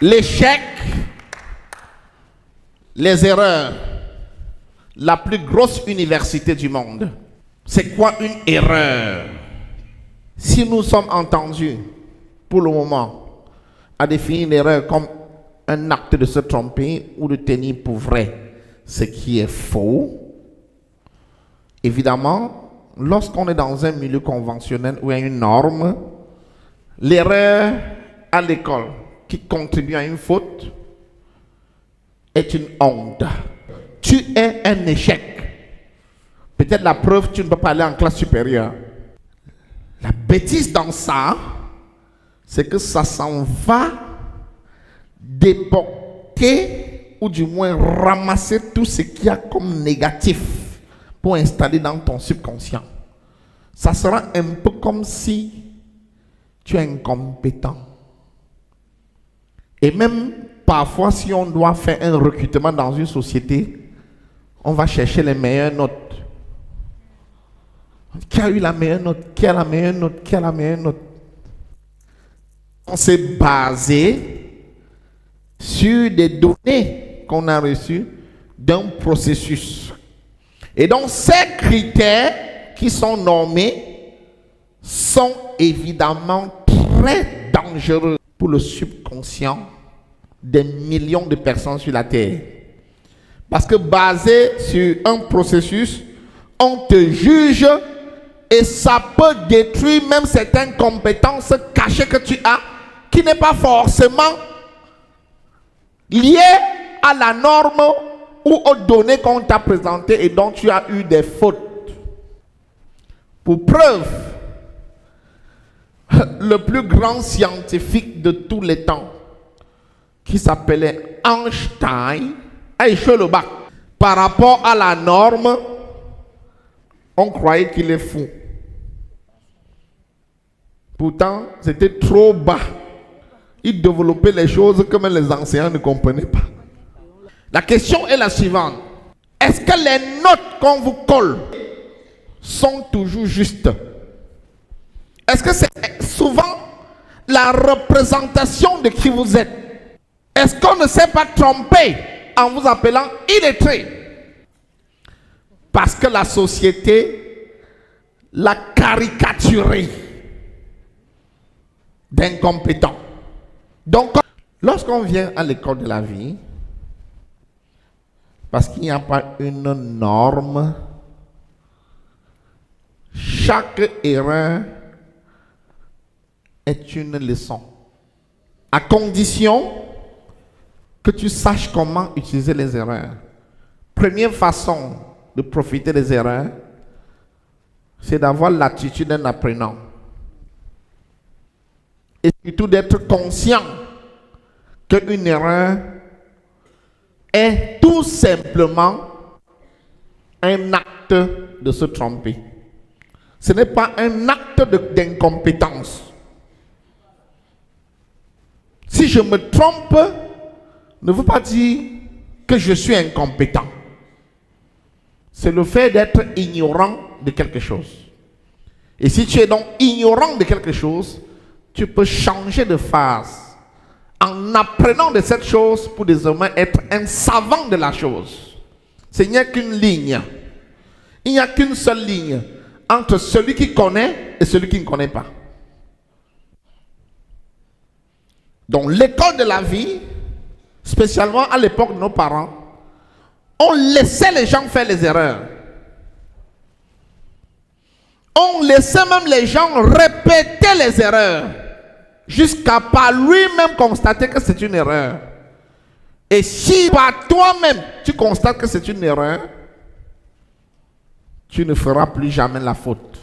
L'échec, les erreurs, la plus grosse université du monde. C'est quoi une erreur? Si nous sommes entendus, pour le moment, à définir une erreur comme un acte de se tromper ou de tenir pour vrai ce qui est faux, évidemment, lorsqu'on est dans un milieu conventionnel où il y a une norme, l'erreur à l'école qui contribue à une faute est une honte. Tu es un échec. Peut-être la preuve, tu ne peux pas aller en classe supérieure. La bêtise dans ça, c'est que ça s'en va déporter ou du moins ramasser tout ce qu'il y a comme négatif pour installer dans ton subconscient. Ça sera un peu comme si tu es incompétent. Et même parfois, si on doit faire un recrutement dans une société, on va chercher les meilleures notes. Qui a eu la meilleure note? Qui a la meilleure note? Qui a la meilleure note? On s'est basé sur des données qu'on a reçues d'un processus. Et donc, ces critères qui sont normés sont évidemment très dangereux pour le subconscient des millions de personnes sur la Terre. Parce que basé sur un processus, on te juge et ça peut détruire même certaines compétences cachées que tu as, qui n'est pas forcément liée à la norme ou aux données qu'on t'a présentées et dont tu as eu des fautes. Pour preuve, le plus grand scientifique de tous les temps, qui s'appelait Einstein, a échoué le bac. Par rapport à la norme, on croyait qu'il est fou. Pourtant, c'était trop bas. Il développait les choses que même les enseignants ne comprenaient pas. La question est la suivante. Est-ce que les notes qu'on vous colle sont toujours justes? Est-ce que c'est souvent la représentation de qui vous êtes? Est-ce qu'on ne s'est pas trompé en vous appelant illettré? Parce que la société l'a caricaturé d'incompétent. Donc, lorsqu'on vient à l'école de la vie, parce qu'il n'y a pas une norme, chaque erreur est une leçon. À condition que tu saches comment utiliser les erreurs. Première façon de profiter des erreurs, c'est d'avoir l'attitude d'un apprenant. Et surtout d'être conscient qu'une erreur est tout simplement un acte de se tromper. Ce n'est pas un acte d'incompétence. Si je me trompe, ne veut pas dire que je suis incompétent. C'est le fait d'être ignorant de quelque chose. Et si tu es donc ignorant de quelque chose, tu peux changer de phase en apprenant de cette chose pour désormais être un savant de la chose. Il n'y a qu'une ligne. Il n'y a qu'une seule ligne entre celui qui connaît et celui qui ne connaît pas. Donc l'école de la vie, spécialement à l'époque de nos parents, on laissait les gens faire les erreurs. On laissait même les gens répéter les erreurs jusqu'à par lui-même constater que c'est une erreur. Et si par toi-même tu constates que c'est une erreur, tu ne feras plus jamais la faute.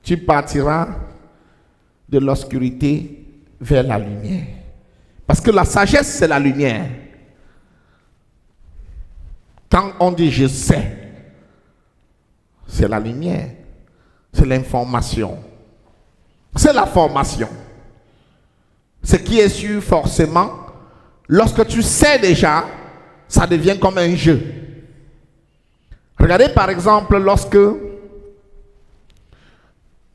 Tu partiras de l'obscurité vers la lumière. Parce que la sagesse, c'est la lumière. Quand on dit je sais, c'est la lumière, c'est l'information, c'est la formation. Ce qui est sûr forcément, lorsque tu sais déjà, ça devient comme un jeu. Regardez par exemple lorsque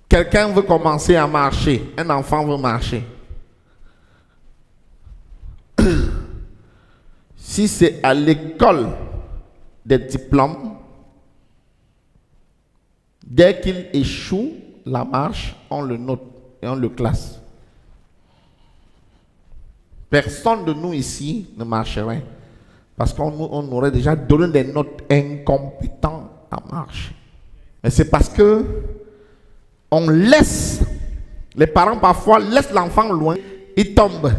quelqu'un veut commencer à marcher, un enfant veut marcher. Si c'est à l'école des diplômes, dès qu'il échoue la marche, on le note et on le classe. Personne de nous ici ne marcherait parce qu'on aurait déjà donné des notes incompétentes à marcher. Mais c'est parce que on laisse, les parents parfois laissent l'enfant loin, il tombe,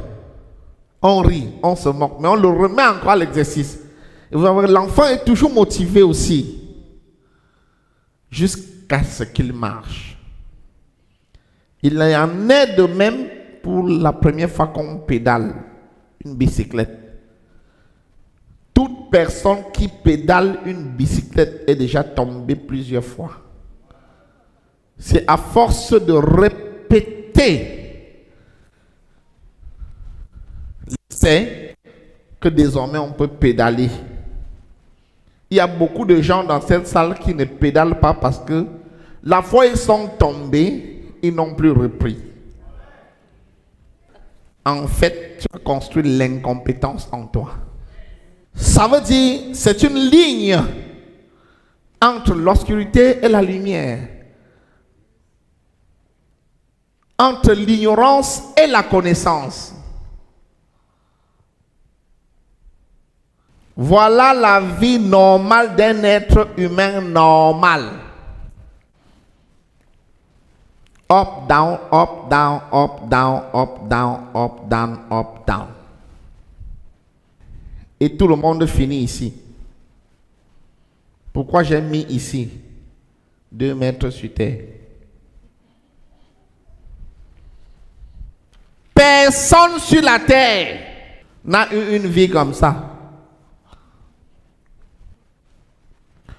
on rit, on se moque, mais on le remet encore à l'exercice. Et vous avez, l'enfant est toujours motivé aussi, jusqu'à ce qu'il marche. Il en est de même pour la première fois qu'on pédale une bicyclette. Toute personne qui pédale une bicyclette est déjà tombée plusieurs fois. C'est à force de répéter l'essai que désormais on peut pédaler. Il y a beaucoup de gens dans cette salle qui ne pédalent pas parce que la fois ils sont tombés, ils n'ont plus repris. En fait, tu as construit l'incompétence en toi. Ça veut dire, c'est une ligne entre l'obscurité et la lumière, entre l'ignorance et la connaissance. Voilà la vie normale d'un être humain normal. Up, down, up, down, up, down, up, down, up, down, up, down. Et tout le monde finit ici. Pourquoi j'ai mis ici 2 mètres sur terre? Personne sur la terre n'a eu une vie comme ça.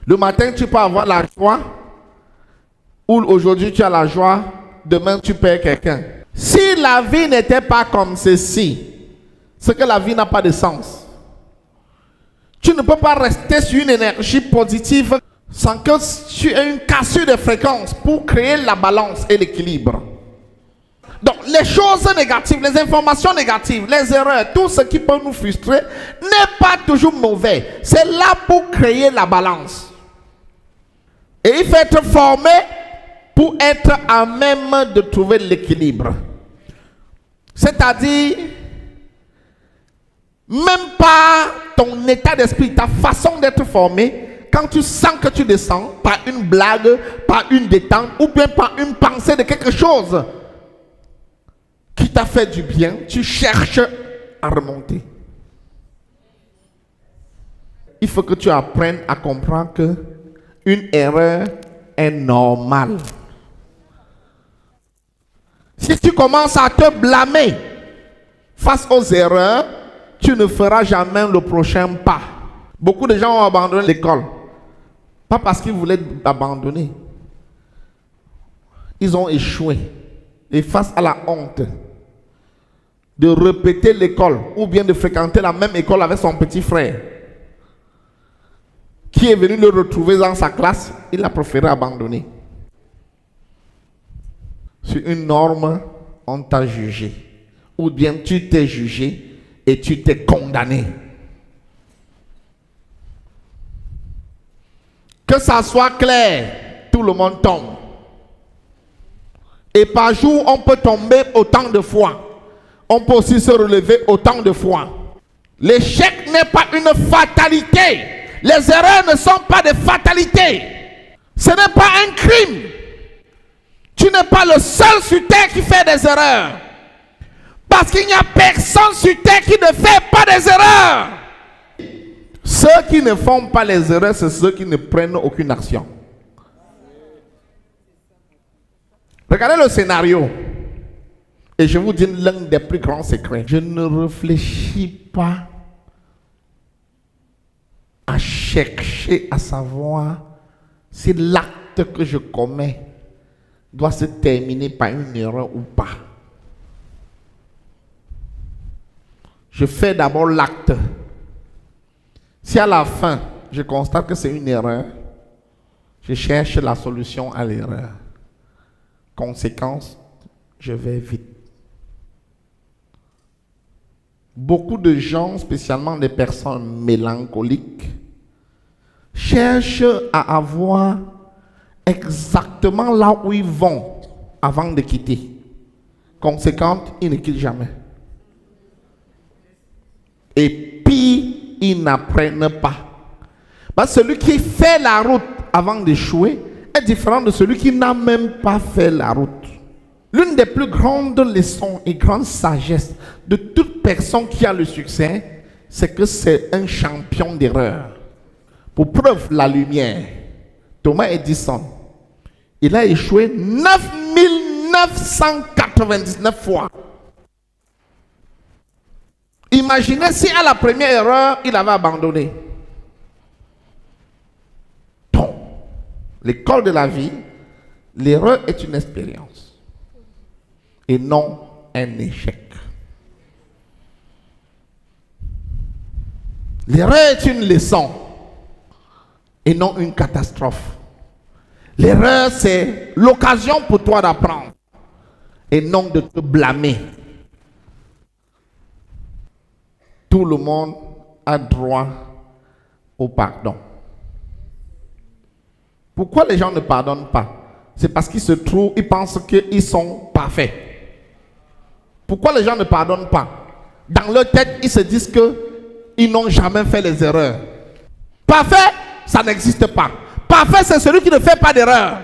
Le matin, tu peux avoir la joie, ou aujourd'hui tu as la joie, demain tu perds quelqu'un. Si la vie n'était pas comme ceci, c'est que la vie n'a pas de sens. Tu ne peux pas rester sur une énergie positive sans que tu aies une cassure de fréquence pour créer la balance et l'équilibre. Donc les choses négatives, les informations négatives, les erreurs, tout ce qui peut nous frustrer n'est pas toujours mauvais. C'est là pour créer la balance. Et il faut être formé pour être à même de trouver l'équilibre. C'est-à-dire, même pas ton état d'esprit, ta façon d'être formé, quand tu sens que tu descends par une blague, par une détente, ou bien par une pensée de quelque chose qui t'a fait du bien, tu cherches à remonter. Il faut que tu apprennes à comprendre que une erreur est normale. Si tu commences à te blâmer face aux erreurs, tu ne feras jamais le prochain pas. Beaucoup de gens ont abandonné l'école. Pas parce qu'ils voulaient abandonner. Ils ont échoué. Et face à la honte de répéter l'école ou bien de fréquenter la même école avec son petit frère qui est venu le retrouver dans sa classe, il a préféré abandonner. Sur une norme, on t'a jugé. Ou bien tu t'es jugé et tu t'es condamné. Que ça soit clair, tout le monde tombe. Et par jour, on peut tomber autant de fois. On peut aussi se relever autant de fois. L'échec n'est pas une fatalité. Les erreurs ne sont pas des fatalités. Ce n'est pas un crime. Tu n'es pas le seul sur terre qui fait des erreurs. Parce qu'il n'y a personne sur terre qui ne fait pas des erreurs. Ceux qui ne font pas les erreurs, c'est ceux qui ne prennent aucune action. Regardez le scénario. Et je vous dis l'un des plus grands secrets. Je ne réfléchis pas à chercher à savoir si l'acte que je commets doit se terminer par une erreur ou pas. Je fais d'abord l'acte. Si à la fin, je constate que c'est une erreur, je cherche la solution à l'erreur. Conséquence, je vais vite. beaucoup de gens, spécialement des personnes mélancoliques, cherchent à avoir exactement là où ils vont avant de quitter. Conséquente, ils ne quittent jamais. Et puis, ils n'apprennent pas. Parce que celui qui fait la route avant d'échouer est différent de celui qui n'a même pas fait la route. L'une des plus grandes leçons et grandes sagesses de toute personne qui a le succès, c'est que c'est un champion d'erreur. Pour preuve, la lumière. Thomas Edison, il a échoué 9999 fois. Imaginez si à la première erreur, il avait abandonné. Donc, l'école de la vie, l'erreur est une expérience et non un échec. L'erreur est une leçon et non une catastrophe. L'erreur, c'est l'occasion pour toi d'apprendre et non de te blâmer. Tout le monde a droit au pardon. Pourquoi les gens ne pardonnent pas? C'est parce qu'ils se trouvent, ils pensent qu'ils sont parfaits. Pourquoi les gens ne pardonnent pas? Dans leur tête, ils se disent qu'ils n'ont jamais fait les erreurs. Parfait, ça n'existe pas. Parfait, c'est celui qui ne fait pas d'erreur.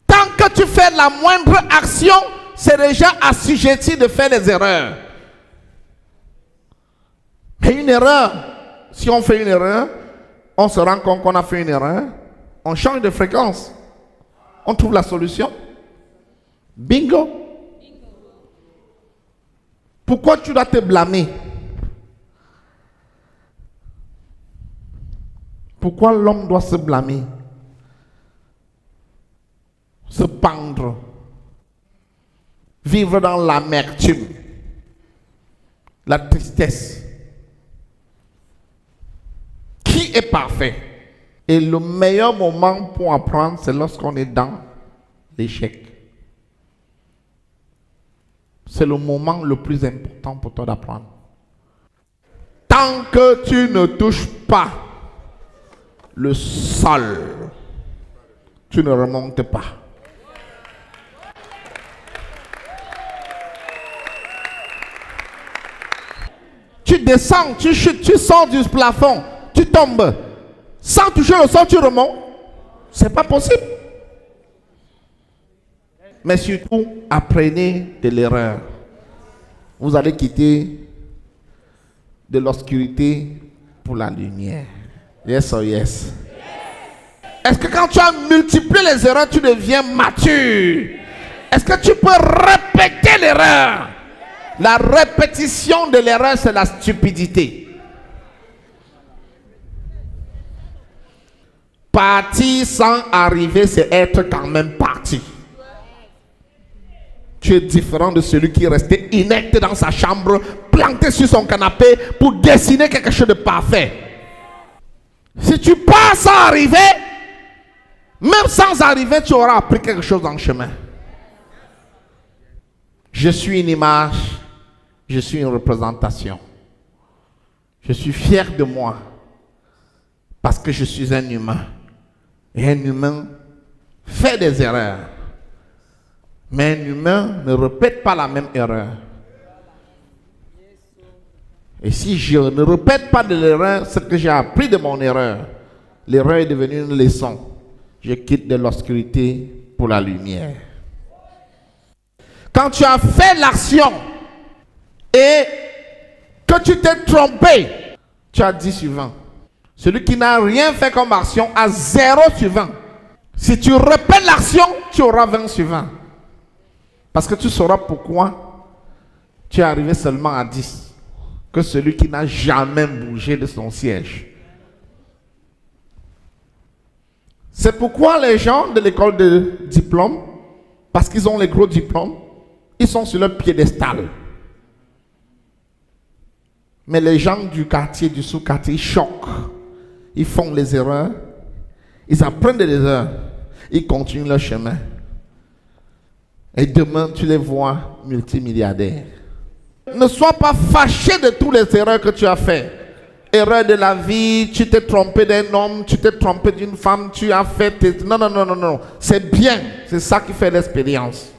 Tant que tu fais la moindre action, c'est déjà assujetti de faire des erreurs. Mais une erreur, si on fait une erreur, on se rend compte qu'on a fait une erreur, on change de fréquence, on trouve la solution. Bingo. Pourquoi tu dois te blâmer? Pourquoi l'homme doit se blâmer? Se pendre, vivre dans l'amertume, la tristesse. Qui est parfait? Et le meilleur moment pour apprendre, c'est lorsqu'on est dans l'échec. C'est le moment le plus important pour toi d'apprendre. Tant que tu ne touches pas le sol, tu ne remontes pas. Tu descends, tu chutes, tu sors du plafond, tu tombes. Sans toucher le sol, tu remontes. C'est pas possible. Mais surtout, apprenez de l'erreur. Vous allez quitter de l'obscurité pour la lumière. Yes or yes? Est-ce que quand tu as multiplié les erreurs, tu deviens mature? Est-ce que tu peux répéter l'erreur? La répétition de l'erreur, c'est la stupidité. Partir sans arriver, c'est être quand même parti. Tu es différent de celui qui est resté inerte dans sa chambre, planté sur son canapé pour dessiner quelque chose de parfait. Si tu pars sans arriver, même sans arriver, tu auras appris quelque chose dans le chemin. Je suis une image, je suis une représentation. Je suis fier de moi parce que je suis un humain. Et un humain fait des erreurs. Mais un humain ne répète pas la même erreur. Et si je ne répète pas de l'erreur, ce que j'ai appris de mon erreur, l'erreur est devenue une leçon. Je quitte de l'obscurité pour la lumière. Quand tu as fait l'action et que tu t'es trompé, tu as 10 sur 20. Celui qui n'a rien fait comme action a 0 sur 20. Si tu répètes l'action, tu auras 20 sur 20. Parce que tu sauras pourquoi tu es arrivé seulement à 10. Que celui qui n'a jamais bougé de son siège. C'est pourquoi les gens de l'école de diplôme, parce qu'ils ont les gros diplômes, ils sont sur leur piédestal. Mais les gens du quartier, du sous-quartier, ils choquent. Ils font les erreurs. Ils apprennent des erreurs. Ils continuent leur chemin. Et demain, tu les vois multimilliardaires. Ne sois pas fâché de toutes les erreurs que tu as faites. Erreur de la vie, tu t'es trompé d'un homme, tu t'es trompé d'une femme, tu as fait... Non. C'est bien. C'est ça qui fait l'expérience.